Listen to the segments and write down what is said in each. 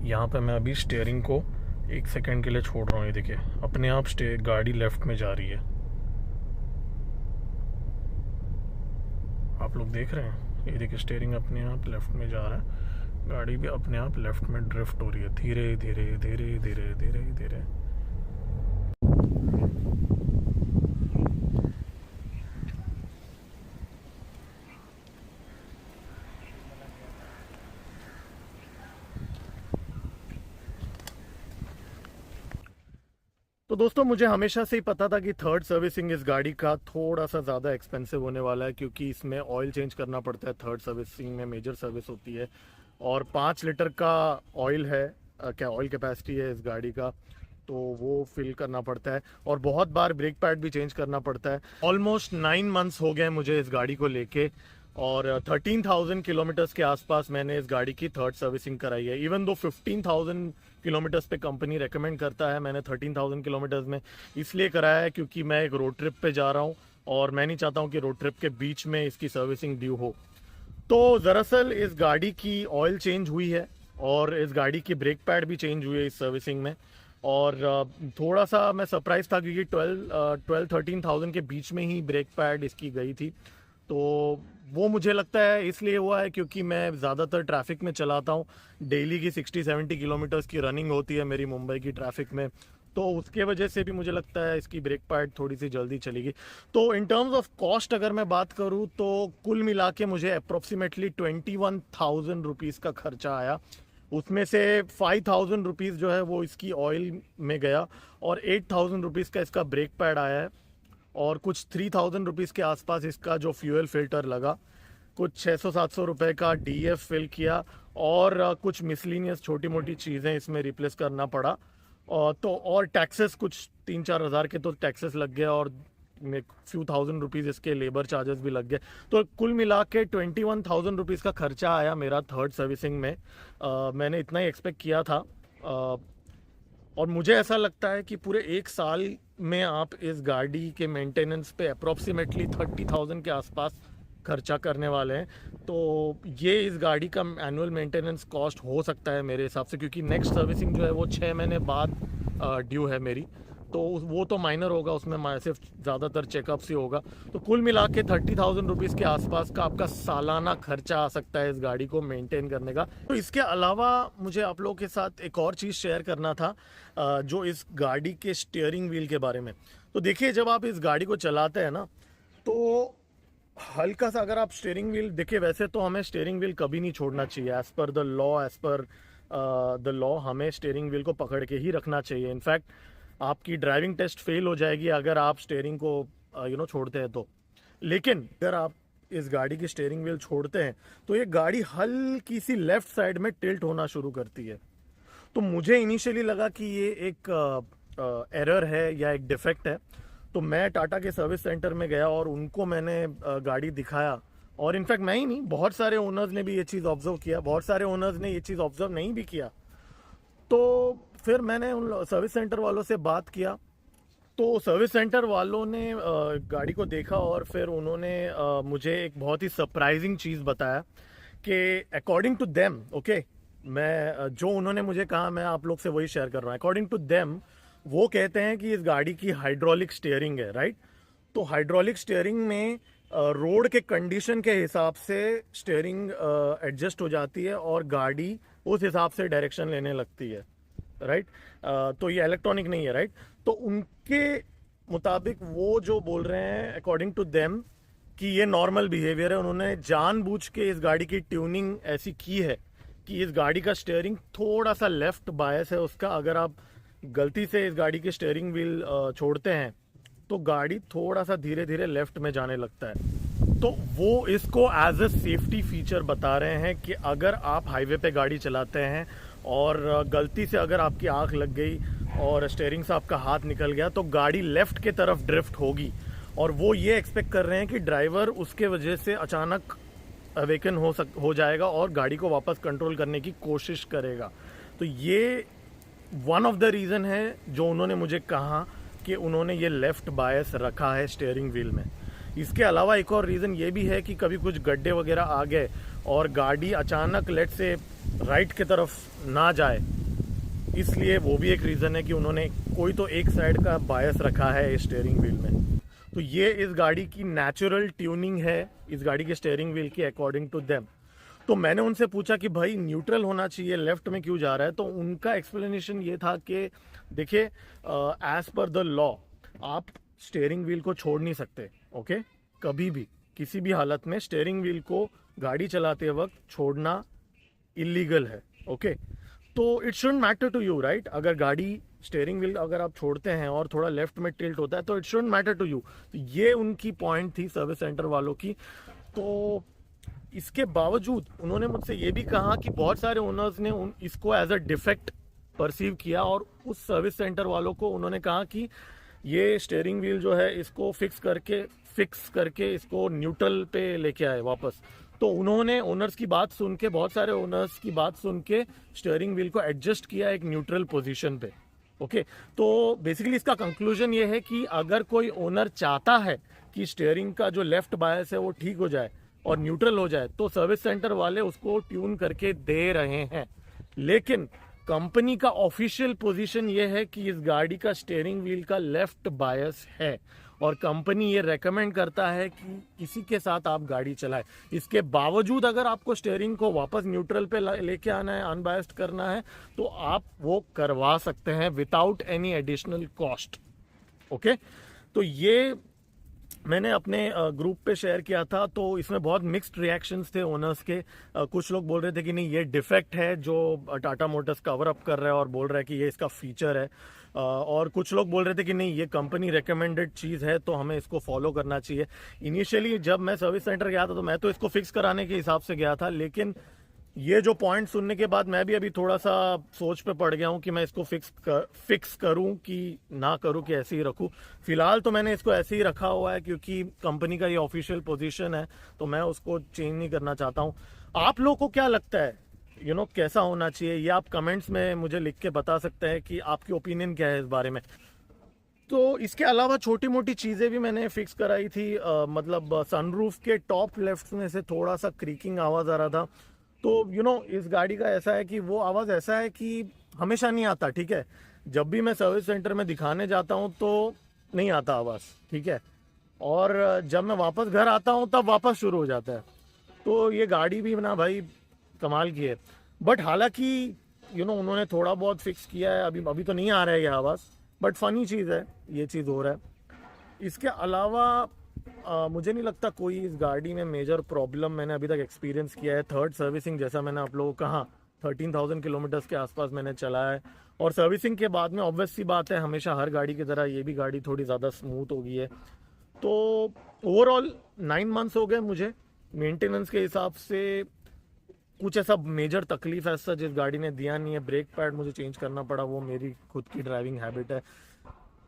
यहाँ पे मैं अभी स्टीयरिंग को 1 सेकंड के लिए छोड़ रहा हूँ। ये देखिए अपने आप गाड़ी लेफ्ट में जा रही है। आप लोग देख रहे हैं, ये देखिए स्टीयरिंग अपने आप लेफ्ट में जा रहा है, गाड़ी भी अपने आप लेफ्ट में ड्रिफ्ट हो रही है, धीरे धीरे धीरे धीरे धीरे धीरे। तो दोस्तों मुझे हमेशा से ही पता था कि थर्ड सर्विसिंग इस गाड़ी का थोड़ा सा ज़्यादा एक्सपेंसिव होने वाला है, क्योंकि इसमें ऑयल चेंज करना पड़ता है। थर्ड सर्विसिंग में मेजर सर्विस होती है और 5 लीटर का ऑयल है, क्या ऑयल कैपेसिटी है इस गाड़ी का, तो वो फिल करना पड़ता है और बहुत बार ब्रेक पैड भी चेंज करना पड़ता है। ऑलमोस्ट 9 मंथ्स हो गए मुझे इस गाड़ी को लेके और 13,000 किलोमीटर्स के आसपास मैंने इस गाड़ी की थर्ड सर्विसिंग कराई है। इवन दो 15,000 किलोमीटर्स पे कंपनी रेकमेंड करता है, मैंने 13,000 किलोमीटर्स में इसलिए कराया है क्योंकि मैं एक रोड ट्रिप पे जा रहा हूँ और मैं नहीं चाहता हूँ कि रोड ट्रिप के बीच में इसकी सर्विसिंग ड्यू हो। तो दरअसल इस गाड़ी की ऑयल चेंज हुई है और इस गाड़ी की ब्रेक पैड भी चेंज हुई है इस सर्विसिंग में। और थोड़ा सा मैं सरप्राइज था क्योंकि 12-13,000 के बीच में ही ब्रेक पैड इसकी गई थी। तो वो मुझे लगता है इसलिए हुआ है क्योंकि मैं ज़्यादातर ट्रैफिक में चलाता हूँ। डेली की 60-70 किलोमीटर्स की रनिंग होती है मेरी मुंबई की ट्रैफिक में, तो उसके वजह से भी मुझे लगता है इसकी ब्रेक पैड थोड़ी सी जल्दी चलेगी। तो इन टर्म्स ऑफ कॉस्ट अगर मैं बात करूँ तो कुल मिला के मुझे अप्रोक्सीमेटली 21,000 रुपीज़ का खर्चा आया। उसमें से 5,000 रुपीज़ जो है वो इसकी ऑयल में गया और 8,000 रुपीज़ का इसका ब्रेक पैड आया है और कुछ 3,000 रुपीज़ के आसपास इसका जो फ्यूल फिल्टर लगा, कुछ 600-700 रुपये का डीएफ फिल किया और कुछ मिसलिनियस छोटी मोटी चीज़ें इसमें रिप्लेस करना पड़ा। और तो और टैक्सेस कुछ 3-4 हज़ार के तो टैक्सेस लग गए और फ्यू थाउजेंड रुपीज़ इसके लेबर चार्जेस भी लग गए। तो कुल मिला के 21,000 रुपीज़ का खर्चा आया मेरा थर्ड सर्विसिंग में। मैंने इतना ही एक्सपेक्ट किया था और मुझे ऐसा लगता है कि पूरे 1 साल में आप इस गाड़ी के मेंटेनेंस पे अप्रॉक्सीमेटली 30,000 के आसपास खर्चा करने वाले हैं। तो ये इस गाड़ी का एनुअल मेंटेनेंस कॉस्ट हो सकता है मेरे हिसाब से, क्योंकि नेक्स्ट सर्विसिंग जो है वो 6 महीने बाद ड्यू है मेरी, तो वो तो माइनर होगा, उसमें सिर्फ ज़्यादातर चेकअप्स ही होगा। तो कुल मिला के 30,000 रुपीज़ के आसपास का आपका सालाना खर्चा आ सकता है इस गाड़ी को मेंटेन करने का। तो इसके अलावा मुझे आप लोगों के साथ एक और चीज़ शेयर करना था, जो इस गाड़ी के स्टीयरिंग व्हील के बारे में। तो देखिए जब आप इस गाड़ी को चलाते हैं ना, तो हल्का सा अगर आप स्टीयरिंग व्हील देखिए, वैसे तो हमें स्टीयरिंग व्हील कभी नहीं छोड़ना चाहिए, as per the law, as per the law हमें स्टीयरिंग व्हील को पकड़ के ही रखना चाहिए। इनफैक्ट आपकी ड्राइविंग टेस्ट फेल हो जाएगी अगर आप स्टीयरिंग को छोड़ते हैं तो। लेकिन अगर आप इस गाड़ी की स्टीयरिंग व्हील छोड़ते हैं तो ये गाड़ी हल्की सी लेफ्ट साइड में टिल्ट होना शुरू करती है। तो मुझे इनिशियली लगा कि ये एक एरर है या एक डिफेक्ट है। तो मैं टाटा के सर्विस सेंटर में गया और उनको मैंने गाड़ी दिखाया, और इनफैक्ट मैं ही नहीं, बहुत सारे ओनर्स ने भी ये चीज़ ऑब्जर्व किया, बहुत सारे ओनर्स ने ये चीज़ ऑब्जर्व नहीं भी किया। तो फिर मैंने उन सर्विस सेंटर वालों से बात किया, तो सर्विस सेंटर वालों ने गाड़ी को देखा और फिर उन्होंने मुझे एक बहुत ही सरप्राइजिंग चीज़ बताया कि अकॉर्डिंग टू देम, ओके, मैं जो उन्होंने मुझे कहा मैं आप लोग से वही शेयर कर रहा हूँ। अकॉर्डिंग टू देम वो कहते हैं कि इस गाड़ी की हाइड्रोलिक स्टीयरिंग है, राइट। तो हाइड्रोलिक स्टीयरिंग में रोड के कंडीशन के हिसाब से स्टीयरिंग एडजस्ट हो जाती है और गाड़ी उस हिसाब से डायरेक्शन लेने लगती है, राइट। तो ये इलेक्ट्रॉनिक नहीं है, राइट। तो उनके मुताबिक वो जो बोल रहे हैं अकॉर्डिंग टू देम कि ये नॉर्मल बिहेवियर है। उन्होंने जानबूझ के इस गाड़ी की ट्यूनिंग ऐसी की है कि इस गाड़ी का स्टीयरिंग थोड़ा सा लेफ्ट बायस है उसका। अगर आप गलती से इस गाड़ी की स्टीयरिंग व्हील छोड़ते हैं तो गाड़ी थोड़ा सा धीरे धीरे लेफ्ट में जाने लगता है। तो वो इसको एज अ सेफ्टी फीचर बता रहे हैं कि अगर आप हाईवे पे गाड़ी चलाते हैं और गलती से अगर आपकी आंख लग गई और स्टीयरिंग से आपका हाथ निकल गया तो गाड़ी लेफ्ट के तरफ ड्रिफ्ट होगी, और वो ये एक्सपेक्ट कर रहे हैं कि ड्राइवर उसके वजह से अचानक अवेकन हो जाएगा और गाड़ी को वापस कंट्रोल करने की कोशिश करेगा। तो ये वन ऑफ द रीज़न है जो उन्होंने मुझे कहा कि उन्होंने ये लेफ़्ट बायस रखा है स्टीयरिंग व्हील में। इसके अलावा एक और रीज़न ये भी है कि कभी कुछ गड्ढे वगैरह आ गए और गाड़ी अचानक लेट से राइट की तरफ ना जाए, इसलिए वो भी एक रीज़न है कि उन्होंने कोई तो एक साइड का बायस रखा है स्टीयरिंग व्हील में। तो ये इस गाड़ी की नेचुरल ट्यूनिंग है इस गाड़ी के स्टीयरिंग व्हील की अकॉर्डिंग टू देम। तो मैंने उनसे पूछा कि भाई न्यूट्रल होना चाहिए, लेफ्ट में क्यों जा रहा है? तो उनका एक्सप्लेनेशन ये था कि देखिए, एज पर द लॉ आप स्टीयरिंग व्हील को छोड़ नहीं सकते। ओके, कभी भी किसी भी हालत में स्टीयरिंग व्हील को गाड़ी चलाते वक्त छोड़ना इलीगल है। ओके, तो it shouldn't matter to you, right? अगर गाड़ी स्टीयरिंग व्हील अगर आप छोड़ते हैं और थोड़ा लेफ्ट में टिल्ट होता है तो it shouldn't matter to you. तो ये उनकी पॉइंट थी सर्विस सेंटर वालों की। तो इसके बावजूद उन्होंने मुझसे ये भी कहा कि बहुत सारे ओनर्स ने इसको एज अ डिफेक्ट परसीव किया और उस सर्विस सेंटर वालों को उन्होंने कहा कि ये स्टीयरिंग व्हील जो है इसको फिक्स करके इसको न्यूट्रल पे लेके आए वापस। तो उन्होंने ओनर्स की बात सुन के, बहुत सारे ओनर्स की बात सुन के स्टीयरिंग व्हील को एडजस्ट किया एक न्यूट्रल पोजीशन पे। ओके, तो बेसिकली इसका कंक्लूजन ये है कि अगर कोई ओनर चाहता है कि स्टीयरिंग का जो लेफ्ट बायस है वो ठीक हो जाए और न्यूट्रल हो जाए, तो सर्विस सेंटर वाले उसको ट्यून करके दे रहे हैं। लेकिन कंपनी का ऑफिशियल पोजीशन ये है कि इस गाड़ी का स्टीयरिंग व्हील का लेफ्ट बायस है और कंपनी ये रेकमेंड करता है कि इसी के साथ आप गाड़ी चलाएं। इसके बावजूद अगर आपको स्टीयरिंग को वापस न्यूट्रल पे लेके आना है, अनबायस्ड करना है, तो आप वो करवा सकते हैं without any additional cost. Okay, तो ये मैंने अपने ग्रुप पे शेयर किया था। तो इसमें बहुत मिक्स्ड रिएक्शंस थे ओनर्स के। कुछ लोग बोल रहे थे कि नहीं ये डिफेक्ट है जो टाटा मोटर्स कवर अप कर रहा है और बोल रहा है कि ये इसका फीचर है, और कुछ लोग बोल रहे थे कि नहीं ये कंपनी रिकमेंडेड चीज़ है तो हमें इसको फॉलो करना चाहिए। इनिशियली जब मैं सर्विस सेंटर गया था तो मैं तो इसको फिक्स कराने के हिसाब से गया था, लेकिन ये जो पॉइंट सुनने के बाद मैं भी अभी थोड़ा सा सोच पे पड़ गया हूँ कि मैं इसको फिक्स करूँ कि ना करूँ, कि ऐसे ही रखूँ। फिलहाल तो मैंने इसको ऐसे ही रखा हुआ है क्योंकि कंपनी का ये ऑफिशियल पोजीशन है, तो मैं उसको चेंज नहीं करना चाहता हूँ। आप लोगों को क्या लगता है, कैसा होना चाहिए? ये आप कमेंट्स में मुझे लिख के बता सकते हैं कि आपकी ओपिनियन क्या है इस बारे में। तो इसके अलावा छोटी मोटी चीज़ें भी मैंने फिक्स कराई थी। मतलब सनरूफ के टॉप लेफ्ट में से थोड़ा सा क्रीकिंग आवाज़ आ रहा था। तो इस गाड़ी का ऐसा है कि वो आवाज़ ऐसा है कि हमेशा नहीं आता, ठीक है? जब भी मैं सर्विस सेंटर में दिखाने जाता हूँ तो नहीं आता आवाज़, ठीक है? और जब मैं वापस घर आता हूँ तब वापस शुरू हो जाता है। तो ये गाड़ी भी ना भाई कमाल की है। बट हालांकि उन्होंने थोड़ा बहुत फिक्स किया है, अभी अभी तो नहीं आ रहा है ये आवाज़, बट फ़नी चीज़ है, ये चीज़ हो रहा है। इसके अलावा मुझे नहीं लगता कोई इस गाड़ी में मेजर प्रॉब्लम मैंने अभी तक एक्सपीरियंस किया है। थर्ड सर्विसिंग जैसा मैंने आप लोगों को कहा 13,000 किलोमीटर्स के आसपास मैंने चलाया है, और सर्विसिंग के बाद में ऑब्वियस सी बात है, हमेशा हर गाड़ी की तरह ये भी गाड़ी थोड़ी ज़्यादा स्मूथ हो गई है। तो ओवरऑल 9 मंथ्स हो गए मुझे। मेंटेनेंस के हिसाब से कुछ ऐसा मेजर तकलीफ ऐसा जिस गाड़ी ने दिया नहीं है। ब्रेक पैड मुझे चेंज करना पड़ा, वो मेरी खुद की ड्राइविंग हैबिट है।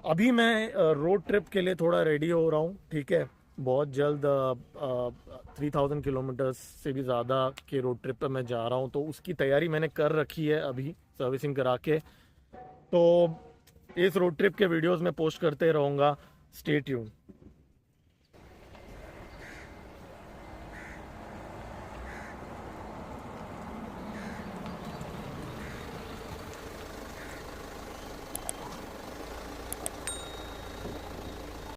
अभी मैं रोड ट्रिप के लिए थोड़ा रेडी हो रहा हूँ, ठीक है? बहुत जल्द 3,000 किलोमीटर्स से भी ज़्यादा के रोड ट्रिप पे मैं जा रहा हूँ, तो उसकी तैयारी मैंने कर रखी है अभी सर्विसिंग करा के। तो इस रोड ट्रिप के वीडियोस में पोस्ट करते रहूँगा। Stay tuned.